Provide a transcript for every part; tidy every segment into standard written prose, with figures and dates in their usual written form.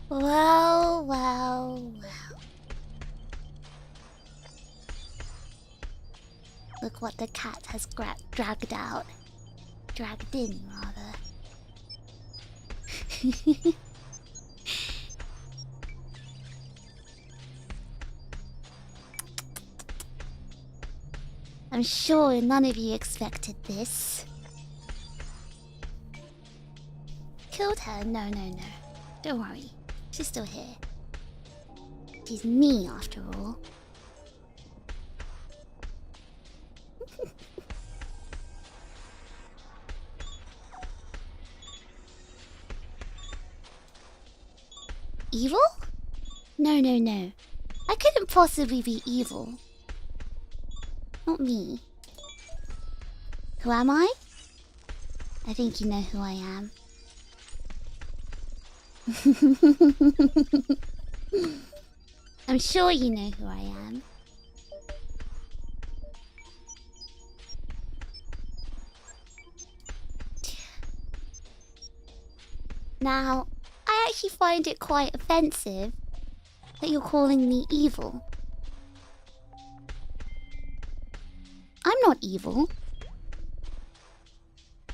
Well, well, well. Look what the cat has dragged out. Dragged in, rather. I'm sure none of you expected this. Killed her? No, no, no. Don't worry. She's still here. She's me, after all. Evil? No, no, no. I couldn't possibly be evil. Not me. Who am I? I think you know who I am. I'm sure you know who I am. Now, I actually find it quite offensive that you're calling me evil. I'm not evil.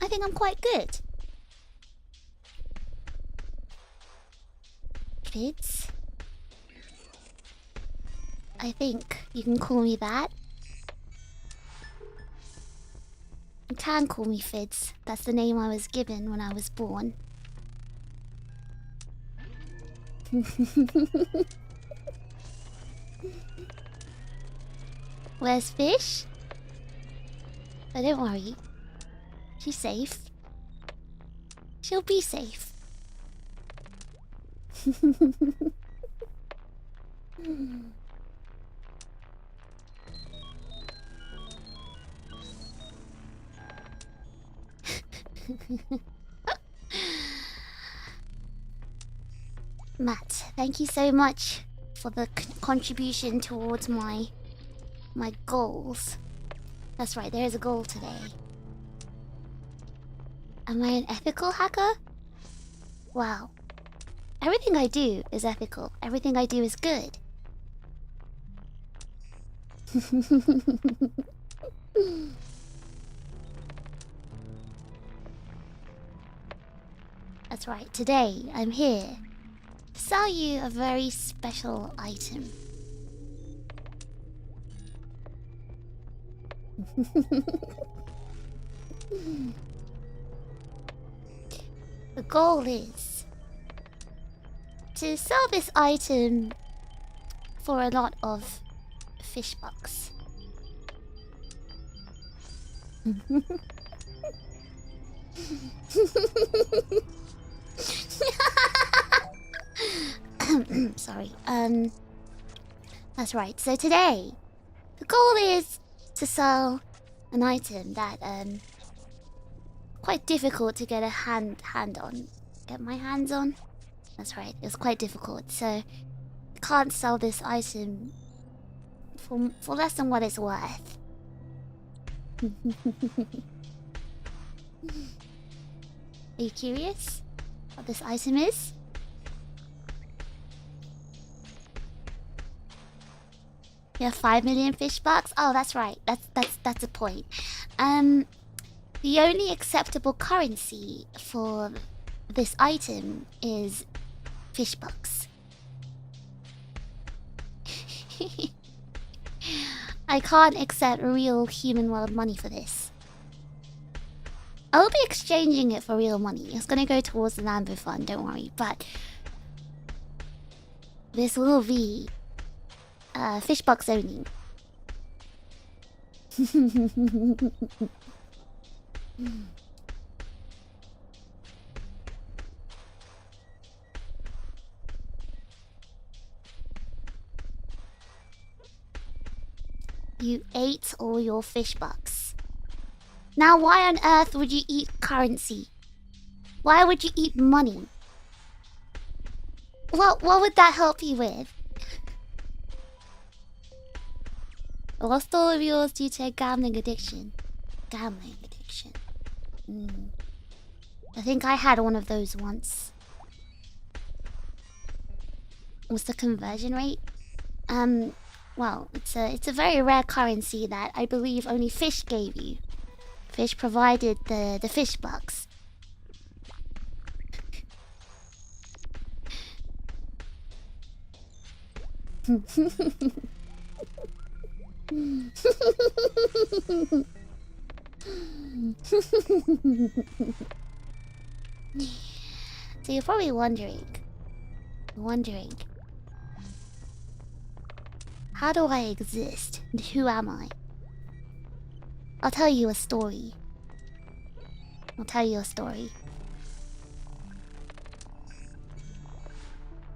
I think I'm quite good. Fids? I think you can call me that. You can call me Fids. That's the name I was given when I was born. Where's Fish? But don't worry. She's safe. She'll be safe. Matt, thank you so much for the contribution towards my goals. That's right, there is a goal today. Am I an ethical hacker? Wow. Everything I do is ethical. Everything I do is good. That's right. Today, I'm here to sell you a very special item. The goal is to sell this item for a lot of fish bucks. Sorry. That's right. So today, the goal is to sell an item that quite difficult to get a hand on. Get my hands on. That's right. It was quite difficult. So I can't sell this item for less than what it's worth. Are you curious what this item is? You have 5 million fish bucks? Oh, that's right. That's a point. The only acceptable currency for this item is fish bucks. I can't accept real human world money for this. I'll be exchanging it for real money. It's gonna go towards the Lambo fund, don't worry. But this will be fish bucks only. You ate all your fish bucks. Now why on earth would you eat currency? Why would you eat money? What would that help you with? Lost all of yours due to a gambling addiction. Gambling addiction. I think I had one of those once. What's the conversion rate? Well, it's a very rare currency that I believe only fish gave you. Fish provided the fish bucks. So you're probably wondering, how do I exist and who am I? I'll tell you a story.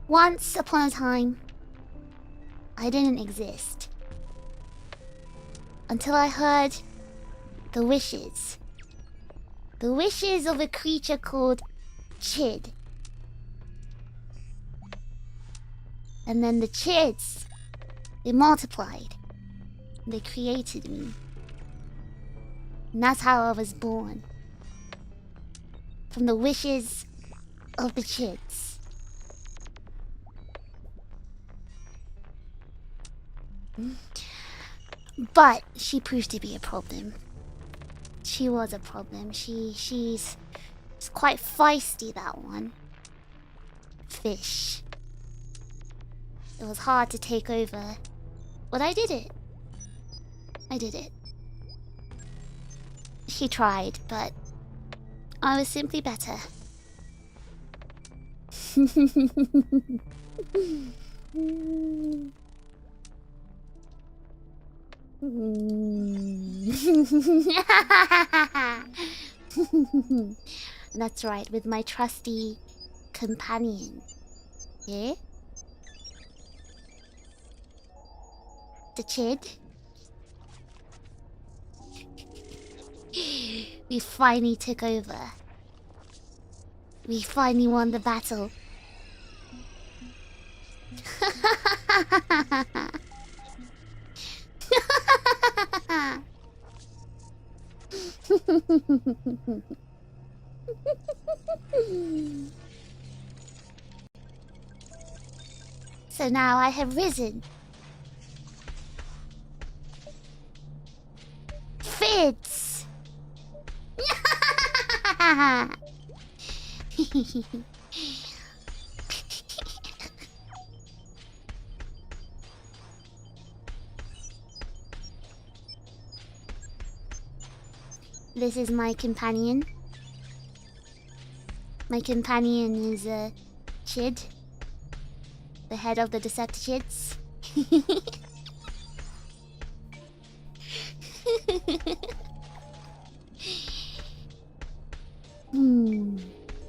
Once upon a time, I didn't exist. Until I heard the wishes. The wishes of a creature called Chid. And then the Chids, they multiplied. They created me. And that's how I was born. From the wishes of the Chids. But she proved to be a problem. She was a problem. She's quite feisty, that one. Fish. It was hard to take over. But I did it. She tried, but I was simply better. That's right, with my trusty companion. Yeah? The Chid. We finally took over. We finally won the battle. So now I have risen. Fits! This is my companion. My companion is Chid, the head of the Deceptichids.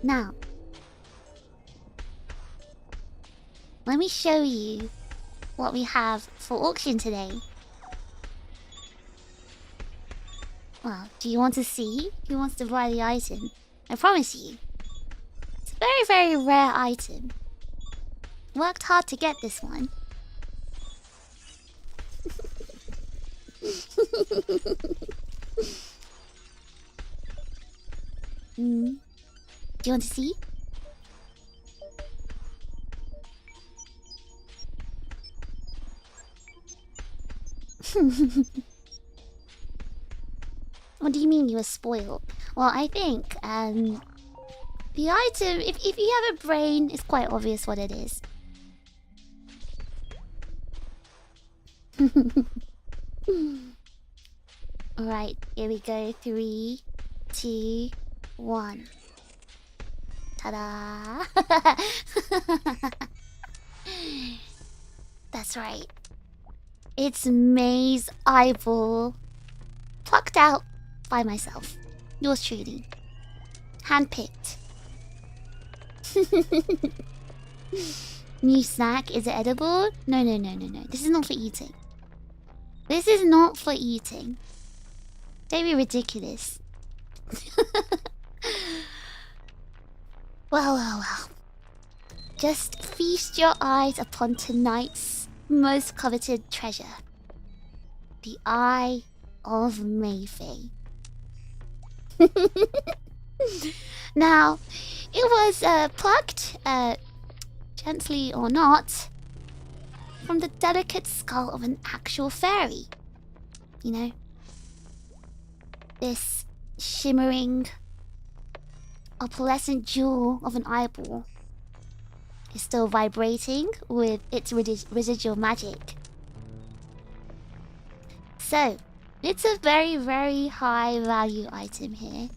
Now, let me show you what we have for auction today. Well, do you want to see who wants to buy the item? I promise you, it's a very, very rare item. Worked hard to get this one. Do you want to see? What do you mean you were spoiled? Well, I think the item, if you have a brain, it's quite obvious what it is. Alright, here we go. 3, 2, 1. Ta-da! That's right. It's May's eyeball. Plucked out by myself. Yours truly. Handpicked. New snack. Is it edible? No. This is not for eating. This is not for eating. Don't be ridiculous. Well. Just feast your eyes upon tonight's most coveted treasure. The Eye of Mayfair. Now, it was plucked, gently or not, from the delicate skull of an actual fairy. You know? This shimmering, opalescent jewel of an eyeball is still vibrating with its residual magic. So, it's a very, very high value item here.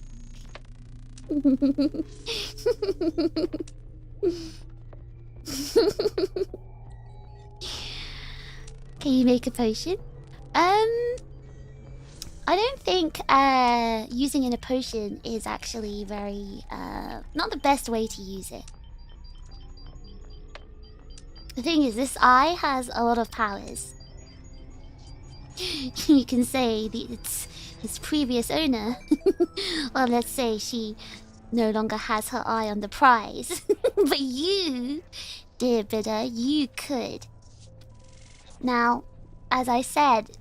Can you make a potion? I don't think using in a potion is actually very not the best way to use it. The thing is, this eye has a lot of powers. You can say it's his previous owner. Well, let's say she no longer has her eye on the prize. But you, dear bidder, you could. Now, as I said,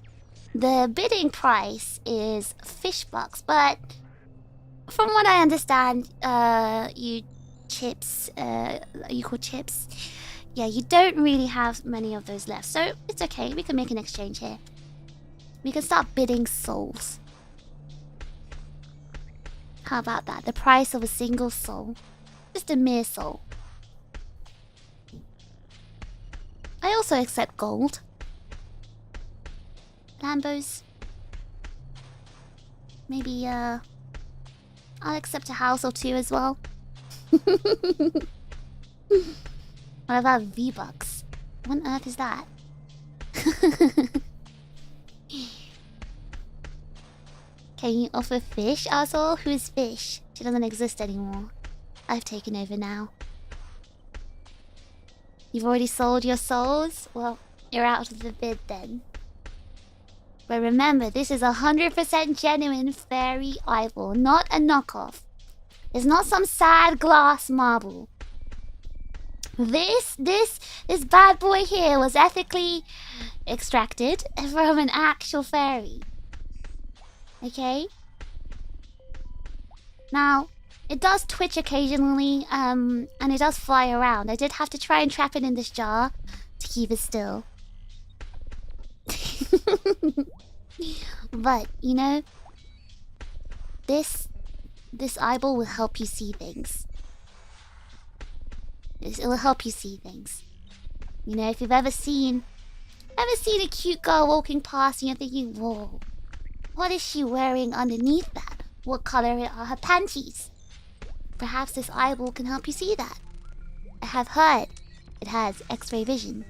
the bidding price is fish bucks, but from what I understand, you chips, you call chips? Yeah, you don't really have many of those left, so it's okay. We can make an exchange here. We can start bidding souls. How about that? The price of a single soul. Just a mere soul. I also accept gold. Lambos. Maybe, I'll accept a house or two as well. What about V-Bucks? What on earth is that? Can you offer fish, asshole? Who is fish? She doesn't exist anymore. I've taken over now. You've already sold your souls? Well, you're out of the bid then. But remember, this is 100% genuine fairy eyeball, not a knockoff. It's not some sad glass marble. This bad boy here was ethically extracted from an actual fairy. Okay? Now, It does twitch occasionally, and it does fly around. I did have to try and trap it in this jar to keep it still. But, you know, this eyeball will help you see things. It will help you see things. You know, if you've ever seen a cute girl walking past and you're thinking, whoa, what is she wearing underneath that? What color are her panties? Perhaps this eyeball can help you see that. I have heard it has X-ray vision.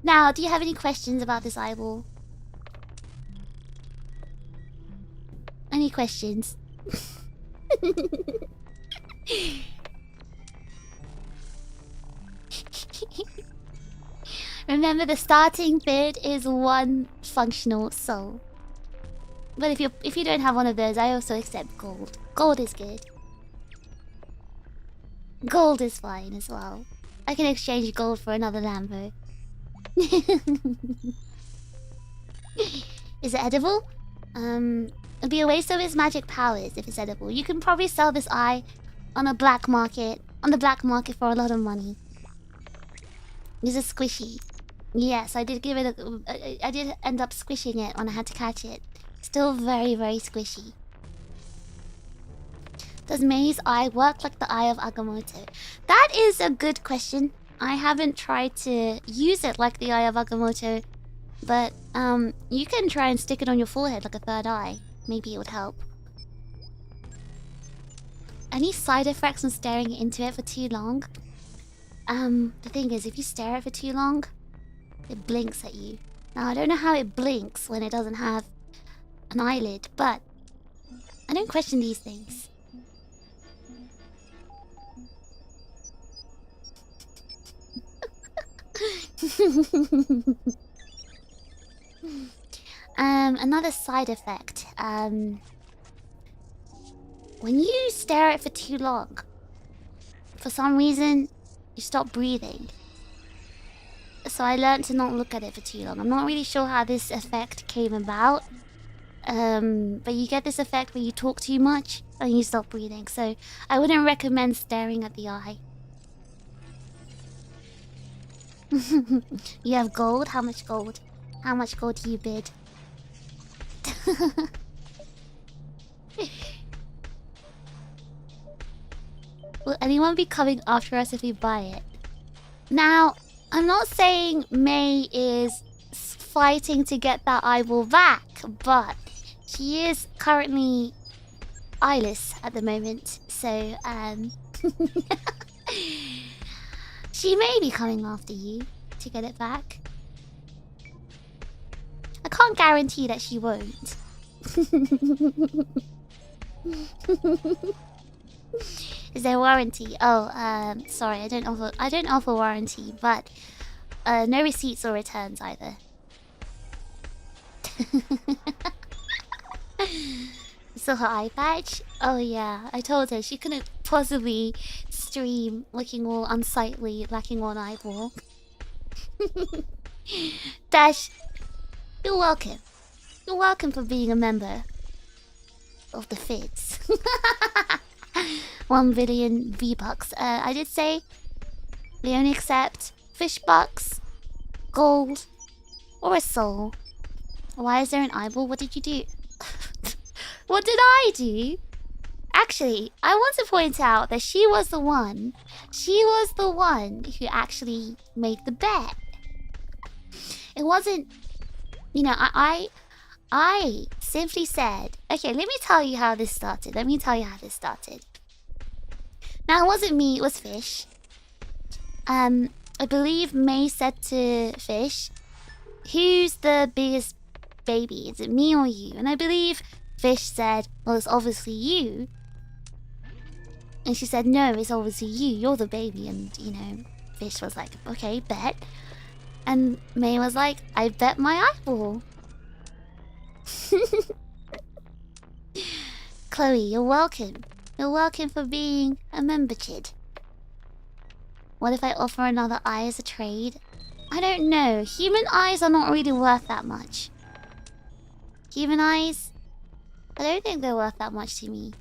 Now, do you have any questions about this eyeball? Any questions? Remember, the starting bid is one functional soul. But if you don't have one of those, I also accept gold. Gold is good. Gold is fine as well. I can exchange gold for another Lambo. Is it edible? It'd be a waste of its magic powers if it's edible. You can probably sell this eye on a black market. On the black market for a lot of money. Is it squishy? Yes, I did give it a... I did end up squishing it when I had to catch it. Still very, very squishy. Does May's eye work like the eye of Agamotto? That is a good question. I haven't tried to use it like the eye of Agamotto. But, you can try and stick it on your forehead like a third eye. Maybe it would help. Any side effects from staring into it for too long? The thing is, if you stare at it for too long, it blinks at you. Now, I don't know how it blinks when it doesn't have an eyelid, but I don't question these things. Another side effect. When you stare at it for too long, for some reason, you stop breathing. So I learned to not look at it for too long. I'm not really sure how this effect came about. But you get this effect when you talk too much and you stop breathing. So I wouldn't recommend staring at the eye. You have gold? How much gold? How much gold do you bid? Will anyone be coming after us if we buy it? Now, I'm not saying May is fighting to get that eyeball back, but she is currently eyeless at the moment, so she may be coming after you to get it back. I can't guarantee that she won't. Is there warranty? Oh, sorry, I don't offer warranty, but no receipts or returns either. So her eye patch? Oh yeah, I told her she couldn't possibly stream looking all unsightly, lacking one eyeball. Dash, you're welcome. You're welcome for being a member of the Fids. 1 billion V-Bucks. I did say we only accept fish bucks, gold, or a soul. Why is there an eyeball? What did you do? What did I do? Actually, I want to point out that she was the one who actually made the bet. It wasn't, you know, I simply said, okay, let me tell you how this started. Now, it wasn't me, it was Fish. I believe May said to Fish, who's the biggest baby? Is it me or you? And I believe Fish said, well, it's obviously you. And she said, no, it's obviously you. You're the baby. And, you know, Fish was like, okay, bet. And May was like, I bet my eyeball. Chloe, you're welcome. You're welcome for being a member chid. What if I offer another eye as a trade? I don't know. Human eyes are not really worth that much. Human eyes, I don't think they're worth that much to me.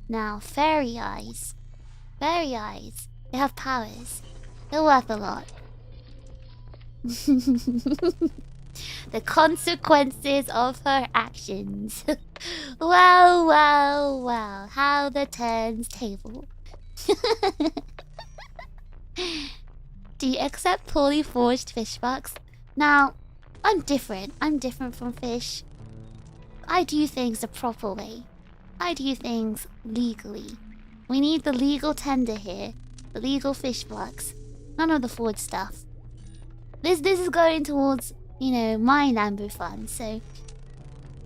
Now, fairy eyes. Fairy eyes. They have powers. They're worth a lot. The consequences of her actions. Wow, wow, wow. How the turns table. Do you accept poorly forged fish bucks? Now, I'm different. I'm different from fish. I do things the proper way. I do things legally. We need the legal tender here. The legal fish bucks. None of the forged stuff. This is going towards, you know, my Nambu fund, so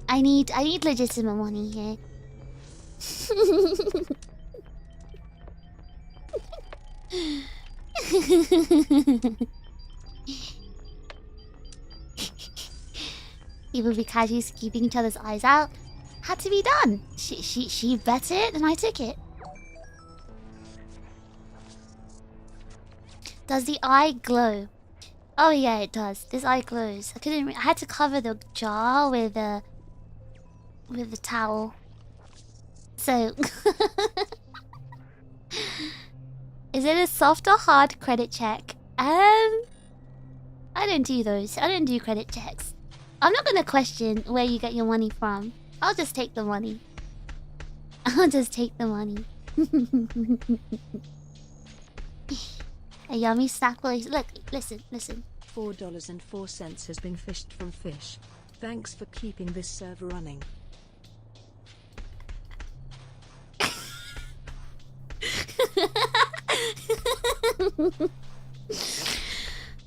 I need legitimate money here. People be casually keeping each other's eyes out. Had to be done. She bet it and I took it. Does the eye glow? Oh yeah, it does. This eye glows. I had to cover the jar with the towel. So is it a soft or hard credit check? I don't do those. I don't do credit checks. I'm not gonna question where you get your money from. I'll just take the money. I'll just take the money. A yummy snack. Look, listen. $4.04 has been fished from Fish. Thanks for keeping this server running.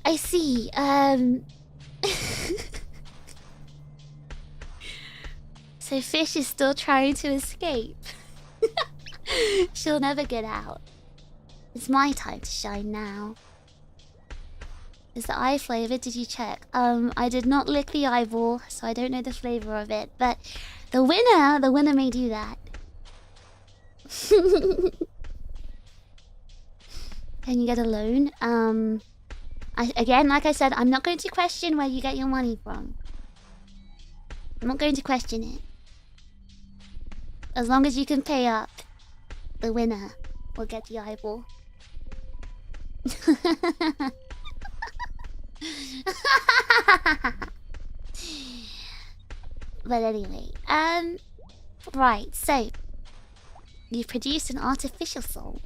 I see. So Fish is still trying to escape. She'll never get out. It's my time to shine now. Is the eye flavored? Did you check? I did not lick the eyeball, so I don't know the flavor of it. But the winner may do that. Can you get a loan? Again, like I said, I'm not going to question where you get your money from. I'm not going to question it. As long as you can pay up, the winner will get the eyeball. But anyway, right, so you've produced an artificial soul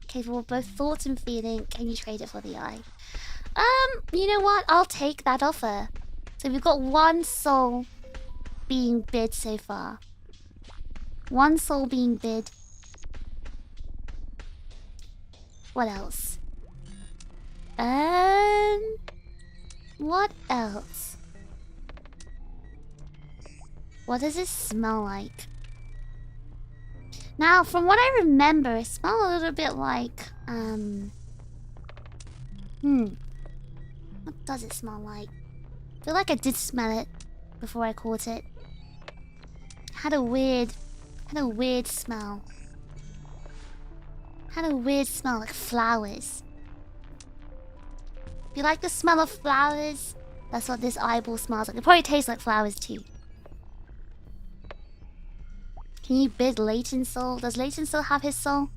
capable of both thought and feeling. Can you trade it for the eye? You know what? I'll take that offer. So we've got one soul being bid so far. One soul being bid. What else? What else? What does it smell like? Now, from what I remember, it smells a little bit like, what does it smell like? I feel like I did smell it before I caught it. Had a weird smell. Had a weird smell, like flowers. If you like the smell of flowers, that's what this eyeball smells like. It probably tastes like flowers too. Can you bid Leighton's soul? Does Leighton still have his soul?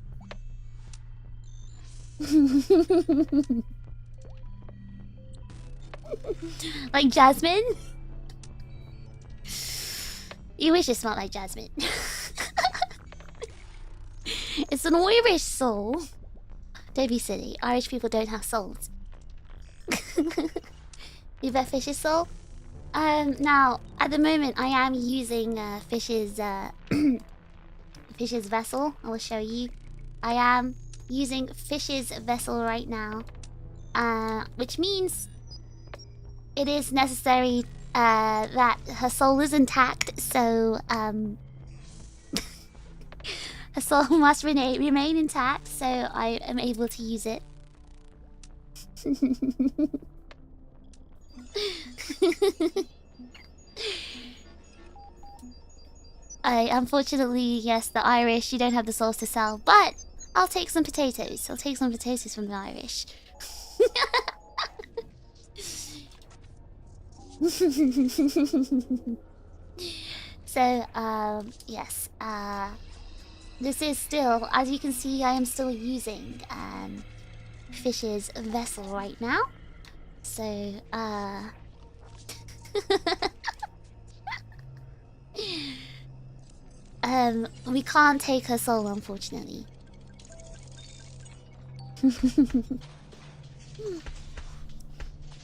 Like Jasmine? You wish it smelled like Jasmine. It's an Irish soul. Don't be silly. Irish people don't have souls. You bet Fish's soul? Now, at the moment, I am using Fish's Fish's vessel. I will show you. I am using Fish's vessel right now, which means it is necessary that her soul is intact. So, her soul must remain intact. So I am able to use it. Unfortunately, yes, the Irish, you don't have the souls to sell, but I'll take some potatoes. I'll take some potatoes from the Irish. So, yes, this is still, as you can see, I am still using, Fish's vessel right now. So, we can't take her soul, unfortunately.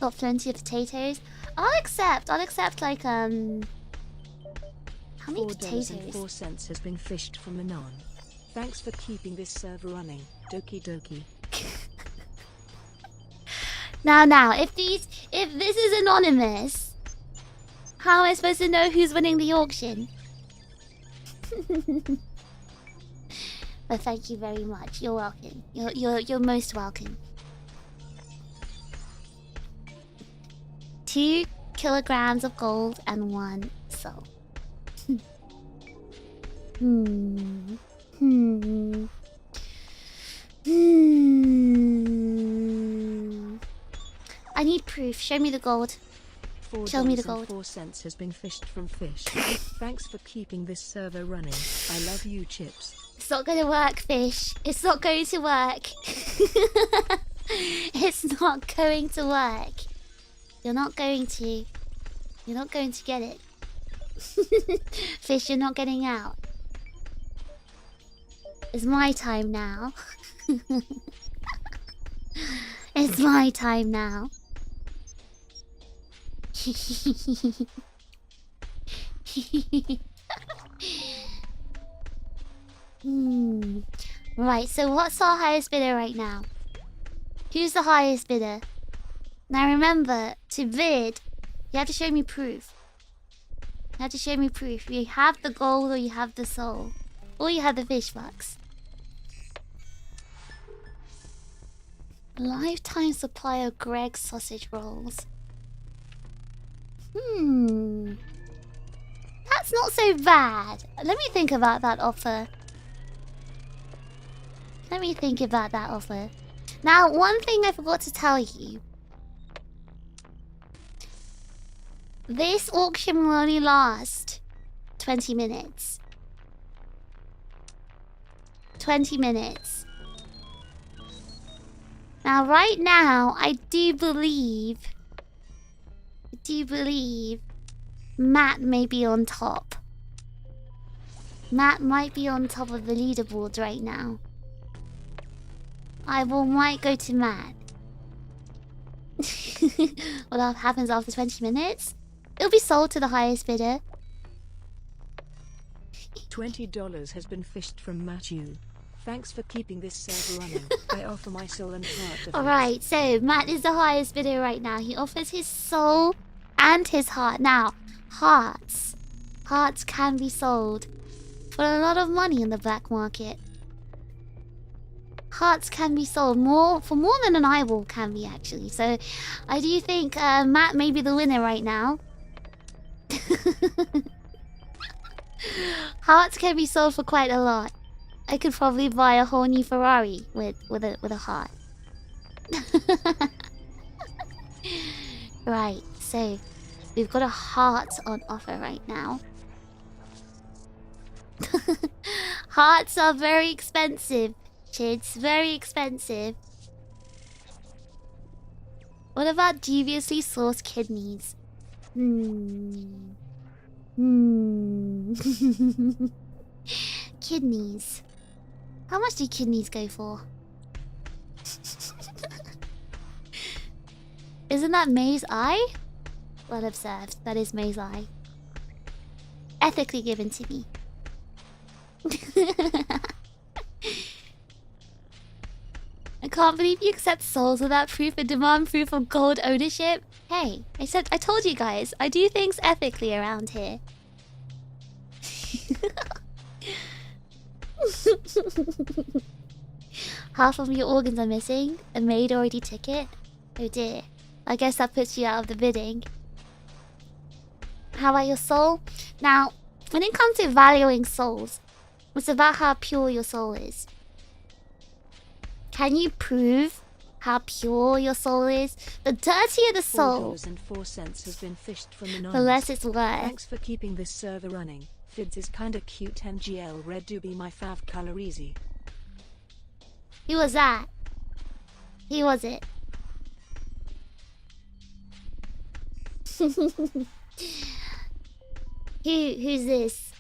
Got plenty of potatoes. I'll accept like, how many potatoes? $4.04 has been fished from Anon. Thanks for keeping this server running. Doki doki. Now, if this is anonymous, how am I supposed to know who's winning the auction? But thank you very much. You're welcome. You're most welcome. 2 kilograms of gold and 1 soul. I need proof. Show me the gold. Show me the gold. $4.04 has been fished from Fish. Thanks for keeping this server running. I love you, Chips. It's not gonna work, Fish. It's not going to work. It's not going to work. You're not going to get it. Fish, you're not getting out. It's my time now. It's my time now. Right, so what's our highest bidder right now? Who's the highest bidder? Now remember, to bid, you have to show me proof. You have to show me proof. You have the gold or you have the soul. Or you have the fish bucks. Lifetime supply of Greg's sausage rolls. That's not so bad. Let me think about that offer. Now, one thing I forgot to tell you. This auction will only last 20 minutes. 20 minutes. Now, right now, I do believe Matt may be on top. Matt might be on top of the leaderboard right now. might go to Matt. What happens after 20 minutes? It'll be sold to the highest bidder. $20 has been fished from Matthew. Thanks for keeping this server running. I offer my soul and heart. Alright, so Matt is the highest bidder right now. He offers his soul and his heart. Now, hearts can be sold for a lot of money in the black market. Hearts can be sold for more than an eyeball can be, actually. So I do think Matt may be the winner right now. Hearts can be sold for quite a lot. I could probably buy a whole new Ferrari with a heart. Right, so we've got a heart on offer right now. Hearts are very expensive, kids. Very expensive. What about deviously sourced kidneys? Kidneys. How much do kidneys go for? Isn't that May's eye? Well observed. That is May's eye. Ethically given to me. I can't believe you accept souls without proof and demand proof of gold ownership. Hey, I told you guys, I do things ethically around here. Half of your organs are missing. A maid already took it. Oh dear. I guess that puts you out of the bidding. How about your soul? Now, when it comes to valuing souls, it's about how pure your soul is. Can you prove how pure your soul is. The dirtier the soul, $4.04 has been fished from the the less it's worth. Thanks for keeping this server running. Fids is kinda cute. MGL red do be my fav color easy. Who was that? Who was it? Who's this?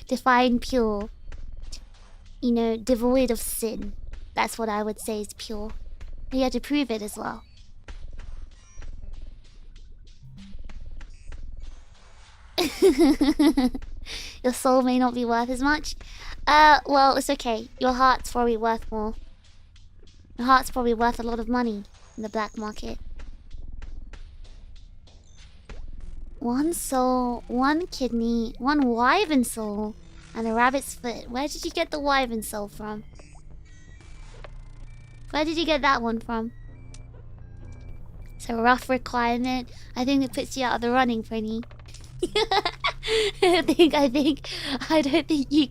Define pure. You know, devoid of sin. That's what I would say is pure. And you have to prove it as well. Your soul may not be worth as much. Well, it's okay. Your heart's probably worth more. Your heart's probably worth a lot of money in the black market. One soul, one kidney, one wyvern soul, and a rabbit's foot. Where did you get the wyvern soul from? Where did you get that one from? It's a rough requirement. I think it puts you out of the running, Frenny. I don't think you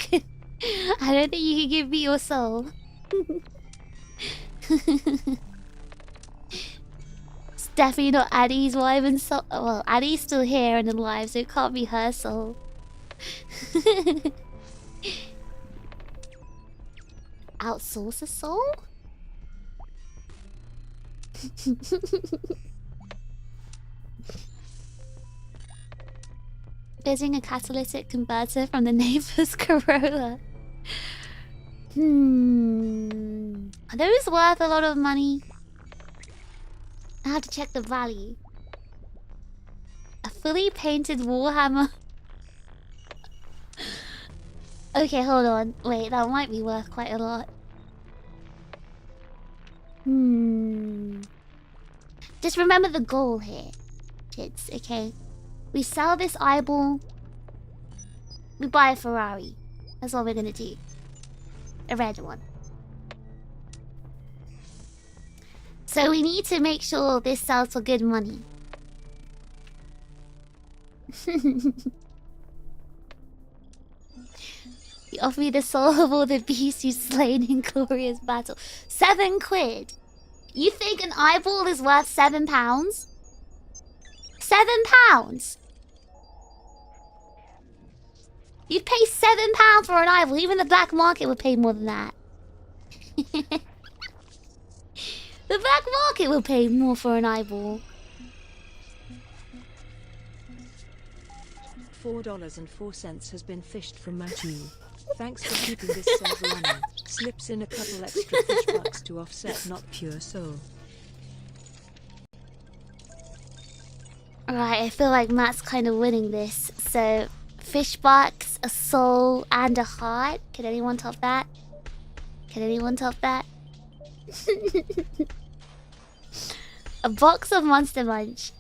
can give me your soul. It's definitely not Addie's wyvern soul. Well, Addie's still here and alive, so it can't be her soul. Outsource a soul? Using a catalytic converter from the neighbor's Corolla. Are those worth a lot of money? I have to check the value. A fully painted Warhammer. Okay, hold on. Wait, that might be worth quite a lot. Just remember the goal here, kids, okay? We sell this eyeball. We buy a Ferrari. That's all we're gonna do. A red one. So we need to make sure this sells for good money. You offer me the soul of all the beasts you've slain in glorious battle. 7 quid. You think an eyeball is worth £7? £7? You'd pay £7 for an eyeball. Even the black market would pay more than that. The black market will pay more for an eyeball. $4.04 has been fished from Matthew. Thanks for keeping this server running. Slips in a couple extra fish bucks to offset not pure soul. Alright, I feel like Matt's kind of winning this. So, fish bucks, a soul, and a heart. Can anyone top that? Can anyone top that? A box of Monster Munch.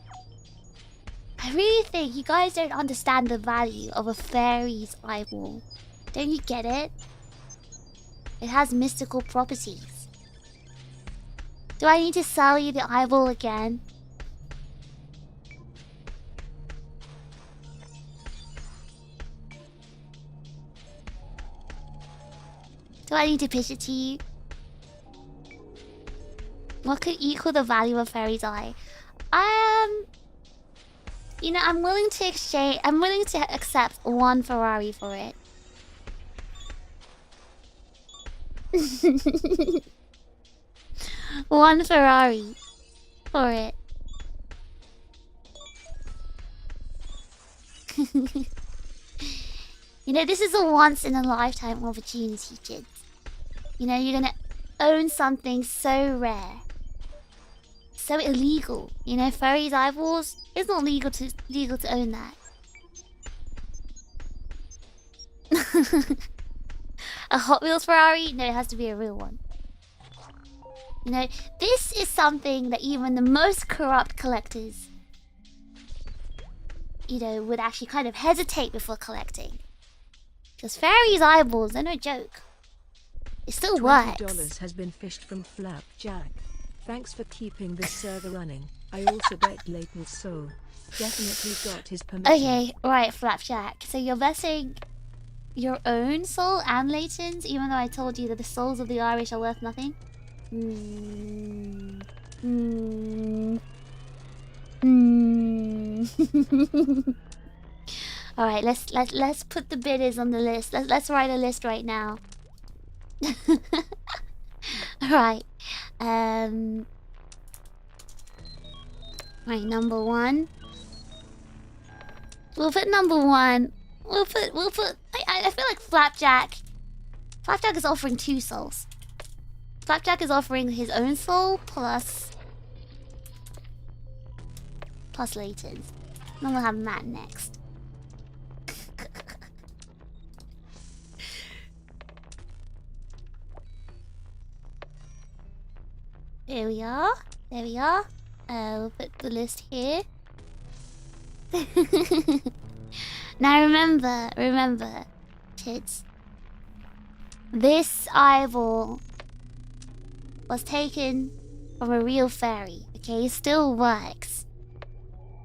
I really think you guys don't understand the value of a fairy's eyeball. Don't you get it? It has mystical properties. Do I need to sell you the eyeball again? Do I need to pitch it to you? What could equal the value of fairy's eye? You know, I'm willing to exchange. I'm willing to accept one Ferrari for it. One Ferrari for it. You know, this is a once in a lifetime opportunity, kids. You know, you're gonna own something so rare, so illegal. You know, fairy's eyeballs. It's not legal to own that. A Hot Wheels Ferrari? No, it has to be a real one. You know, this is something that even the most corrupt collectors, you know, would actually kind of hesitate before collecting. Because fairy's eyeballs, they're no joke. It still works. $20 has been fished from Flapjack. Thanks for keeping this server running. I also bet Latent Soul. Definitely got his permission. Okay, right, Flapjack. So you're betting your own soul and Leighton's, even though I told you that the souls of the Irish are worth nothing? Hmm. Hmm. Hmm. All right, let's put the bidders on the list. Let's write a list right now. All right. Right, number one. We'll put number one. We'll put. I feel like Flapjack. Flapjack is offering 2 souls. Flapjack is offering his own soul plus Leighton's. Then we'll have Matt next. There we are. There we are. We'll put the list here. Now remember, kids. This eyeball was taken from a real fairy. Okay, it still works.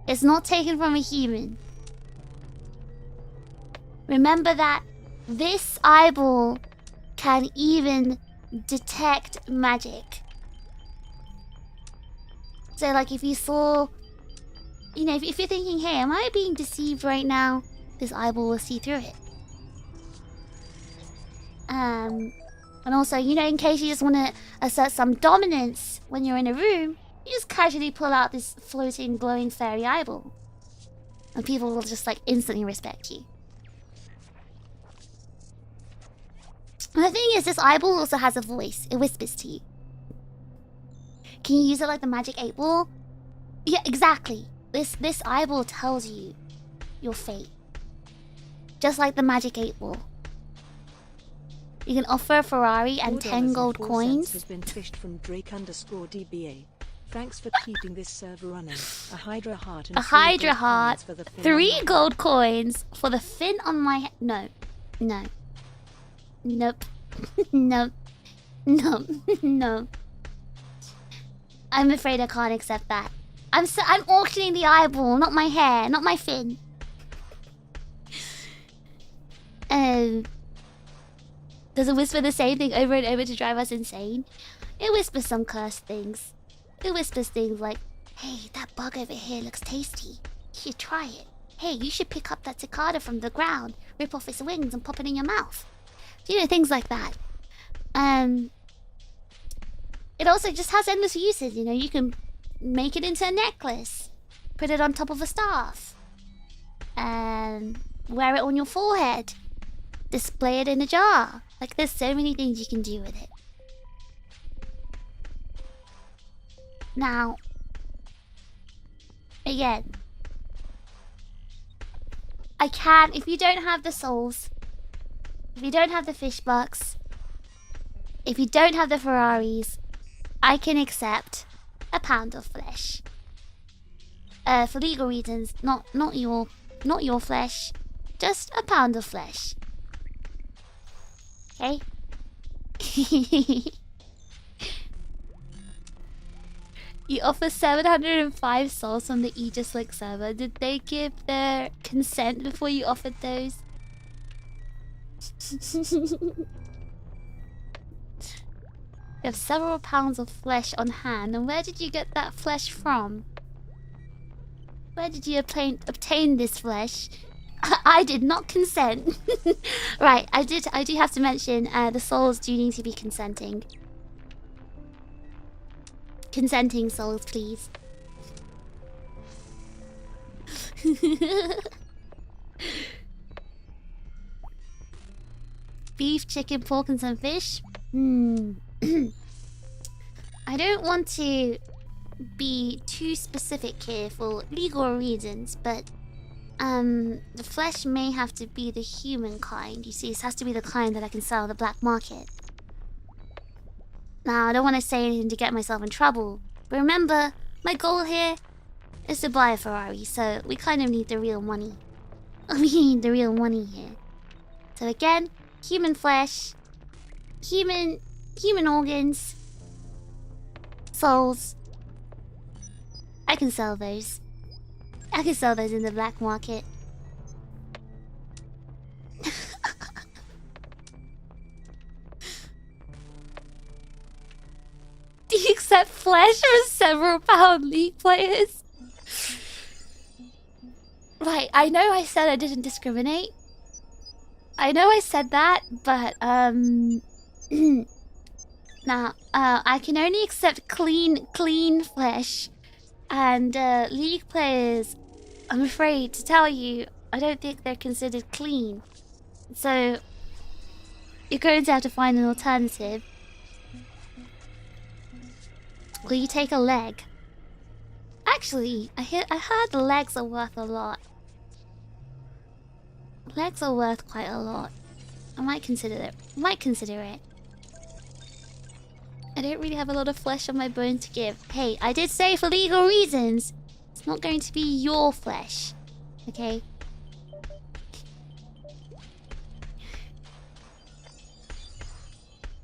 It's not taken from a human. Remember that this eyeball can even detect magic. So like if you saw, you know, if you're thinking, hey, am I being deceived right now? This eyeball will see through it. And also, you know, in case you just want to assert some dominance when you're in a room, you just casually pull out this floating, glowing fairy eyeball. And people will just, like, instantly respect you. And the thing is, this eyeball also has a voice. It whispers to you. Can you use it like the magic 8 ball? Yeah, exactly. This eyeball tells you your fate. Just like the magic 8 ball. You can offer a Ferrari and 10 gold coins. Has been fished from Drake_DBA. Thanks for keeping this server running. A Hydra heart and a Hydra heart. For the 3 gold coins for the fin on my no. No. Nope. Nope. Nope. No. I'm afraid I can't accept that. I'm auctioning the eyeball, not my hair, not my fin. Does it whisper the same thing over and over to drive us insane? It whispers some cursed things. It whispers things like, hey, that bug over here looks tasty. You should try it. Hey, you should pick up that cicada from the ground, rip off its wings and pop it in your mouth. You know, things like that. It also just has endless uses, you know. You can make it into a necklace, put it on top of a staff, and wear it on your forehead, display it in a jar. Like, there's so many things you can do with it. Now, again, I can, if you don't have the souls, if you don't have the fish bucks, if you don't have the Ferraris, I can accept a pound of flesh. For legal reasons, not your flesh, just a pound of flesh. Okay? You offer 705 souls from the Aegis-Link server. Did they give their consent before you offered those? You have several pounds of flesh on hand, and where did you get that flesh from? Where did you obtain this flesh? I did not consent. Right, I do have to mention the souls do need to be consenting. Consenting souls, please. Beef, chicken, pork, and some fish. I don't want to be too specific here for legal reasons, but the flesh may have to be the human kind. You see, this has to be the kind that I can sell on the black market. Now, I don't want to say anything to get myself in trouble, but remember, my goal here is to buy a Ferrari, so we kind of need the real money. We need the real money here. So again, human flesh, human organs, souls. I can sell those. I can sell those in the black market. flesh for several pound League players. Right, I know I said I didn't discriminate. I know I said that, but now I can only accept clean flesh, and League players, I'm afraid to tell you, I don't think they're considered clean. So you're going to have to find an alternative. Will you take a leg? Actually, I heard the legs are worth a lot. Legs are worth quite a lot. I might consider it. I don't really have a lot of flesh on my bone to give. Hey, I did say for legal reasons. It's not going to be your flesh. Okay?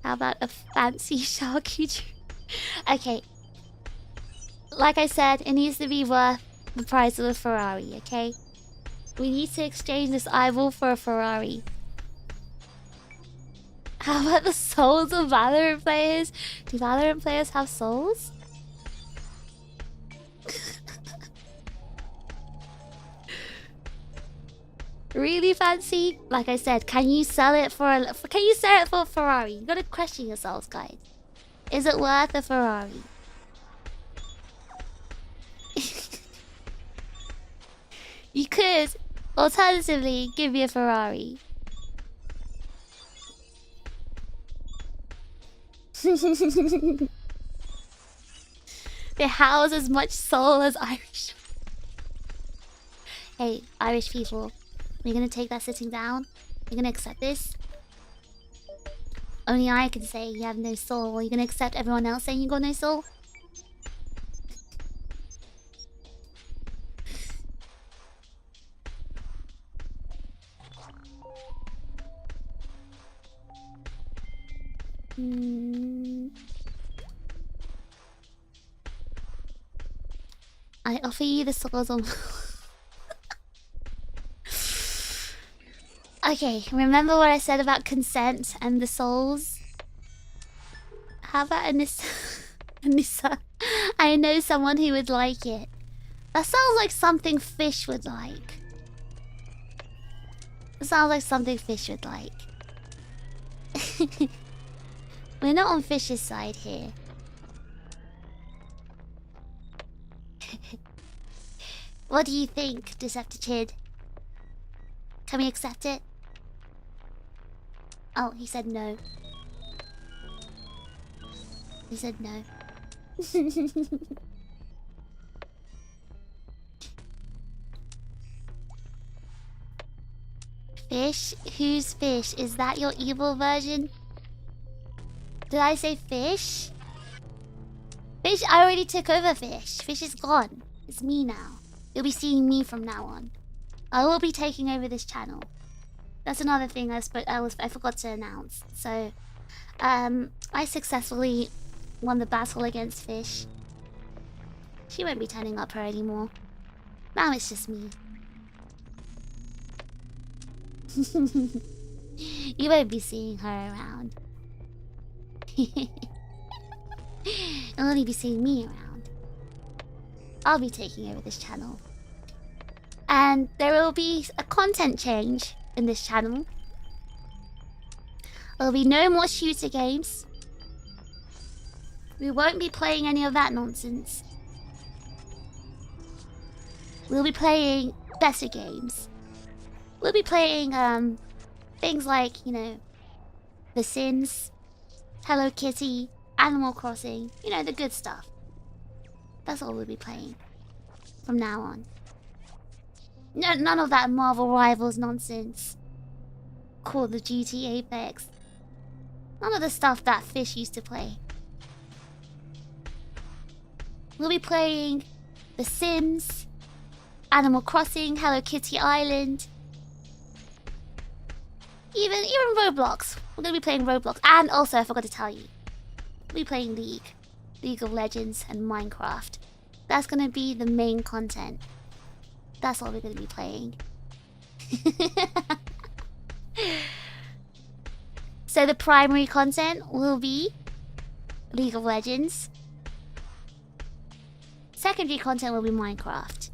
How about a fancy charcuterie? Okay. Like I said, it needs to be worth the price of a Ferrari, okay? We need to exchange this eyeball for a Ferrari. How about the souls of Valorant players? Do Valorant players have souls? Really fancy? Like I said, can you sell it for a Ferrari? You gotta question yourselves, guys. Is it worth a Ferrari? You could alternatively give me a Ferrari. They house as much soul as Irish. Hey, Irish people, we're gonna take that sitting down. You're gonna accept this. Only I can say you have no soul. Are you gonna accept everyone else saying you got no soul? I offer you the souls on... Okay, remember what I said about consent and the souls? How about Anissa? Anissa? I know someone who would like it. That sounds like something Fish would like. It sounds like something Fish would like. We're not on Fish's side here. What do you think, Decepticid? Can we accept it? Oh, he said no. He said no. Fish? Who's Fish? Is that your evil version? Did I say Fish? Fish, I already took over Fish. Fish is gone. It's me now. You'll be seeing me from now on. I will be taking over this channel. That's another thing I forgot to announce. So, I successfully won the battle against Fish. She won't be turning up her anymore. Now it's just me. You won't be seeing her around. You'll only be seeing me around. I'll be taking over this channel. And there will be a content change in this channel. There'll be no more shooter games. We won't be playing any of that nonsense. We'll be playing better games. We'll be playing things like, you know, The Sims, Hello Kitty, Animal Crossing, you know, the good stuff. That's all we'll be playing from now on. No, none of that Marvel Rivals nonsense. Call of Duty, Apex. None of the stuff that Fish used to play. We'll be playing The Sims, Animal Crossing, Hello Kitty Island. Even Roblox. We're gonna be playing Roblox. And also, I forgot to tell you, we'll be playing League of Legends and Minecraft. That's gonna be the main content. That's all we're gonna be playing. So the primary content will be League of Legends, Secondary content will be Minecraft.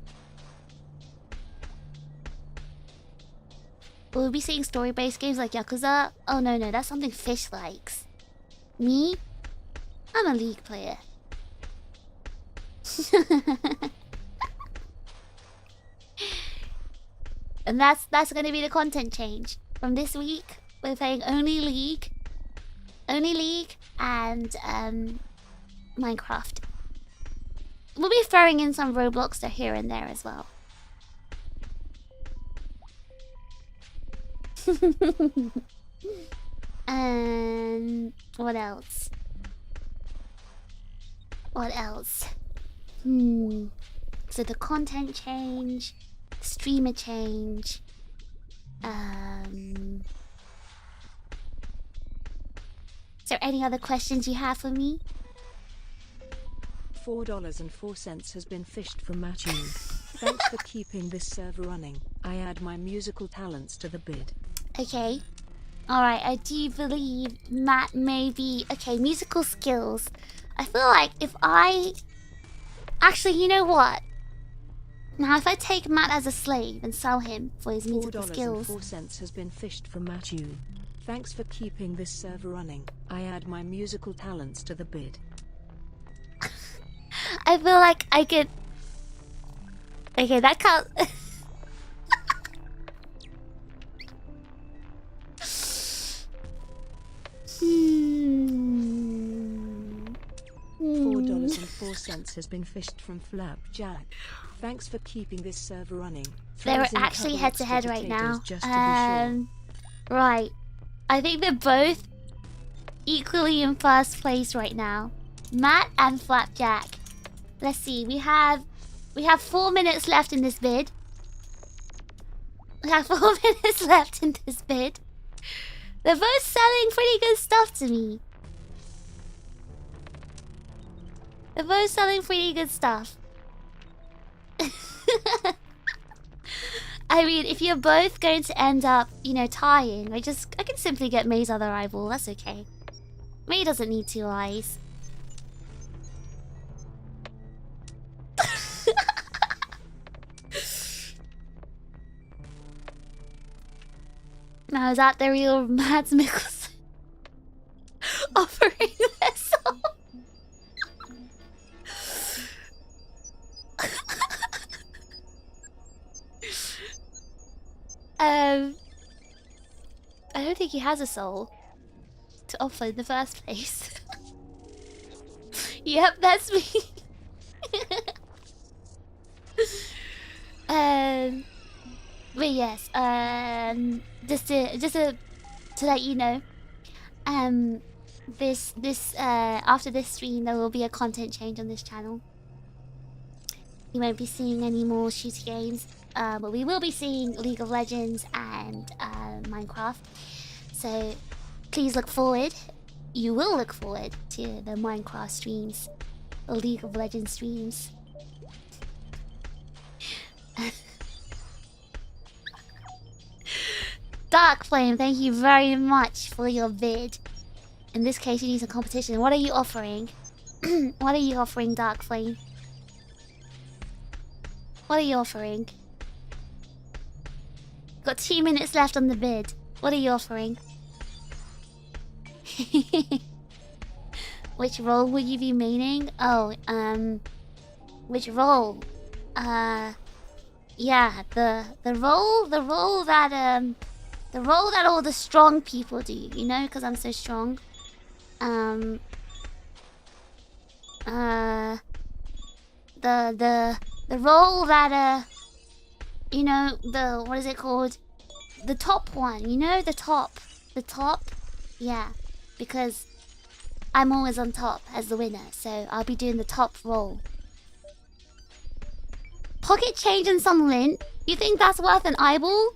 Will we be seeing story-based games like Yakuza? Oh no, that's something Fish likes. Me? I'm a League player. And that's gonna be the content change. From this week, we're playing only League. Only League and Minecraft. We'll be throwing in some Roblox stuff here and there as well. And what else? What else? So the content change, streamer change. Is there any other questions you have for me? $4.04 has been fished from Matthew. Thanks for keeping this server running. I add my musical talents to the bid. Okay. Alright, I do believe Matt may be... Okay, musical skills. I feel like if I... Actually, you know what? Now, if I take Matt as a slave and sell him for his musical skills... $4.04 has been fished from Matthew. Thanks for keeping this server running. I add my musical talents to the bid. I feel like I could... Okay, that counts... $4.04 has been fished from Flapjack. Thanks for keeping this server running. They're actually head to head right now. Right. I think they're both equally in first place right now. Matt and Flapjack. Let's see. We have 4 minutes left in this bid. We have 4 minutes left in this bid. They're both selling pretty good stuff to me. They're both selling pretty good stuff. I mean, if you're both going to end up, you know, tying, I can simply get May's other eyeball. That's okay. May doesn't need 2 eyes. Now, is that the real Mads Mikkelsen offering their soul? I don't think he has a soul to offer in the first place. Yep, that's me. But yes, just to let you know, this after this stream there will be a content change on this channel. You won't be seeing any more shooter games, but we will be seeing League of Legends and Minecraft. So please look forward. You will look forward to the Minecraft streams, the League of Legends streams. Dark Flame, thank you very much for your bid. In this case, you need some competition. What are you offering? What are you offering, Dark Flame? What are you offering? Got 2 minutes left on the bid. What are you offering? Which role would you be maining? Oh, which role? Yeah, the role that all the strong people do, you know, because I'm so strong. The role that you know, the what is it called? The top one, you know, the top. Yeah, because I'm always on top as the winner, so I'll be doing the top role. Pocket change and some lint. You think that's worth an eyeball?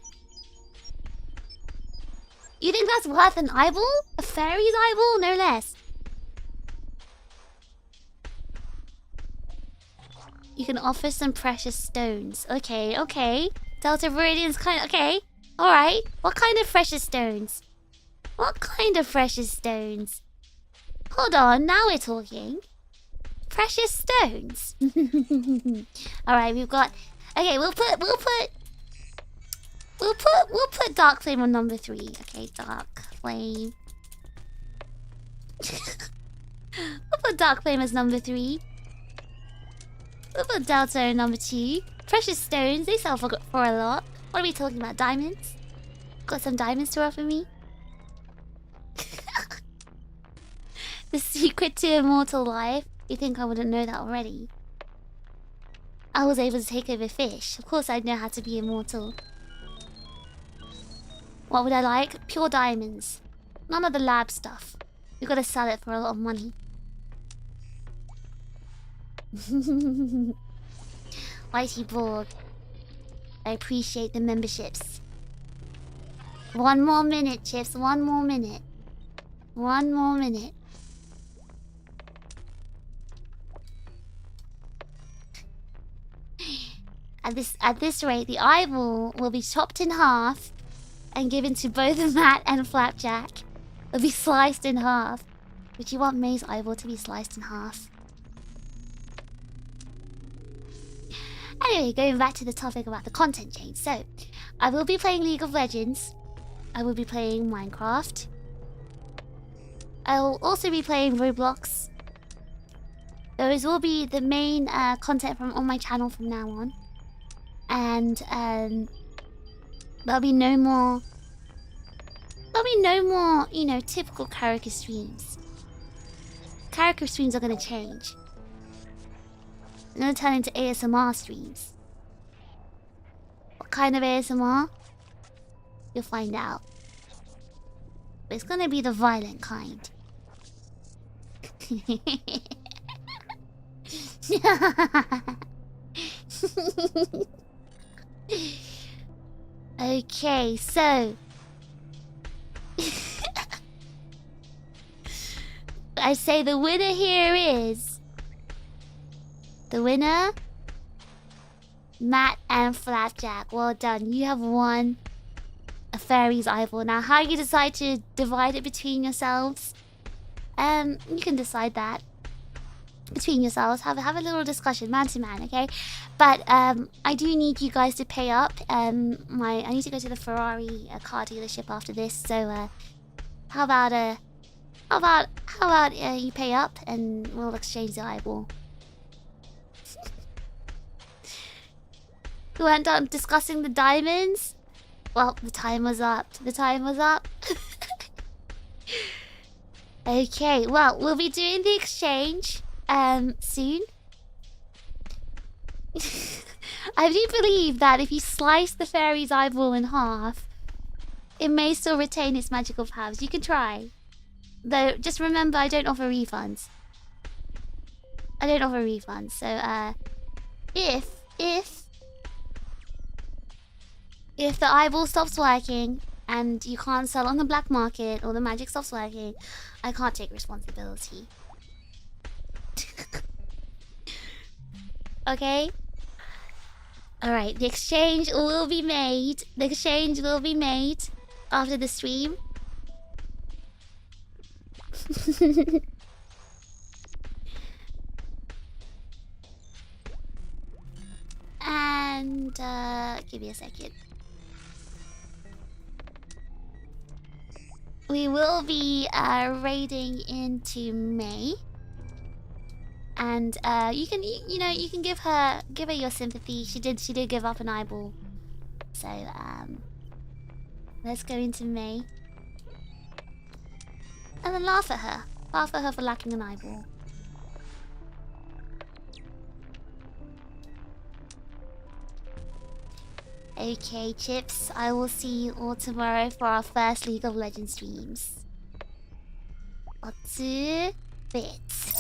You think that's worth an eyeball? A fairy's eyeball? No less. You can offer some precious stones. Okay. Delta Viridian's kind of... Okay. Alright. What kind of precious stones? What kind of precious stones? Hold on. Now we're talking. precious stones. All right, we've got. Okay, we'll put Dark Flame on number 3. Okay, Dark Flame. We'll put Dark Flame as number 3. We'll put Delta on number 2. Precious stones, they sell for a lot. What are we talking about? Diamonds? Got some diamonds to offer me? The secret to immortal life? You think I wouldn't know that already? I was able to take over fish. Of course I'd know how to be immortal. What would I like? Pure diamonds. None of the lab stuff. You gotta sell it for a lot of money. Whitey Borg. I appreciate the memberships. 1 more minute, Chips. 1 more minute. 1 more minute. At this rate, the eyeball will be chopped in half and given to both Matt and Flapjack. It'll be sliced in half. Would you want May's eyeball to be sliced in half? Anyway, going back to the topic about the content change. So, I will be playing League of Legends. I will be playing Minecraft. I will also be playing Roblox. Those will be the main content from on my channel from now on. And there'll be no more, you know, typical karaoke streams. Karaoke streams are gonna change. I'm gonna turn into ASMR streams. What kind of ASMR? You'll find out. But it's gonna be the violent kind. Okay, so I say the winner here is the winner, Matt and Flapjack. Well done, you have won a fairy's eyeball. Now, how you decide to divide it between yourselves, you can decide that between yourselves. Have a little discussion, man to man, okay? But I do need you guys to pay up. I need to go to the Ferrari car dealership after this. So how about you pay up and we'll exchange the eyeball. We weren't done discussing the diamonds. Well, the time was up. The time was up. Okay, well, we'll be doing the exchange soon. I do believe that if you slice the fairy's eyeball in half, it may still retain its magical powers. You can try. Though, just remember, I don't offer refunds. I don't offer refunds. So, if the eyeball stops working and you can't sell on the black market or the magic stops working, I can't take responsibility. Okay? Alright, the exchange will be made. The exchange will be made after the stream. And give me a second. We will be raiding into May. And you can give her your sympathy. She did give up an eyeball. So let's go into May. And then laugh at her. Laugh at her for lacking an eyeball. Okay, Chips. I will see you all tomorrow for our first League of Legends streams. おつべつ